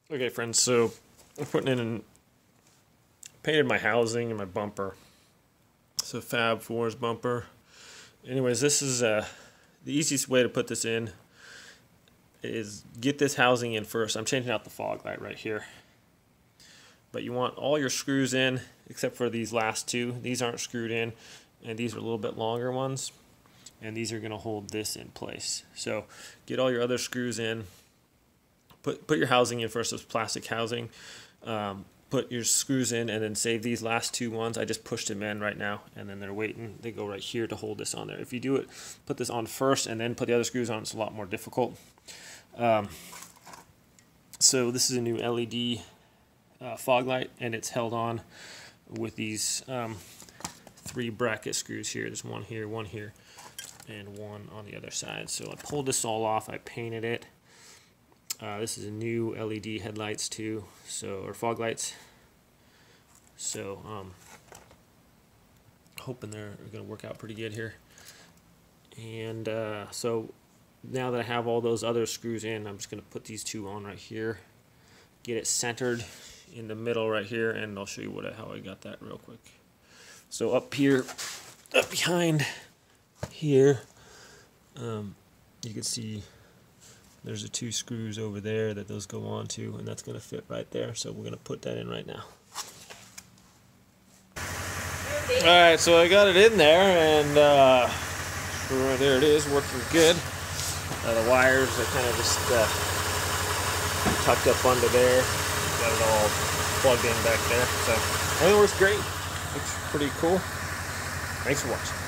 Okay, friends, so I'm putting in and painted my housing and my bumper. So Fab Fours bumper. Anyways, this is the easiest way to put this in is get this housing in first. I'm changing out the fog light right here. But you want all your screws in except for these last two. These aren't screwed in, and these are a little bit longer ones. And these are going to hold this in place. So get all your other screws in. Put your housing in first, this plastic housing. Put your screws in and then save these last two ones. I just pushed them in right now, and then they're waiting. They go right here to hold this on there. If you do it, put this on first and then put the other screws on, it's a lot more difficult. So this is a new LED fog light, and it's held on with these 3 bracket screws here. There's one here, and one on the other side. So I pulled this all off. I painted it. This is a new LED headlights too, or fog lights. So hoping they're going to work out pretty good here. And so now that I have all those other screws in, I'm just going to put these 2 on right here. Get it centered in the middle right here, and I'll show you how I got that real quick. So up here, up behind here, you can see there's the 2 screws over there that those go on to, and that's going to fit right there. So we're going to put that in right now. Alright, so I got it in there, and there it is, working good. The wires are kind of just tucked up under there. Got it all plugged in back there. So everything works great. Looks pretty cool. Thanks for watching.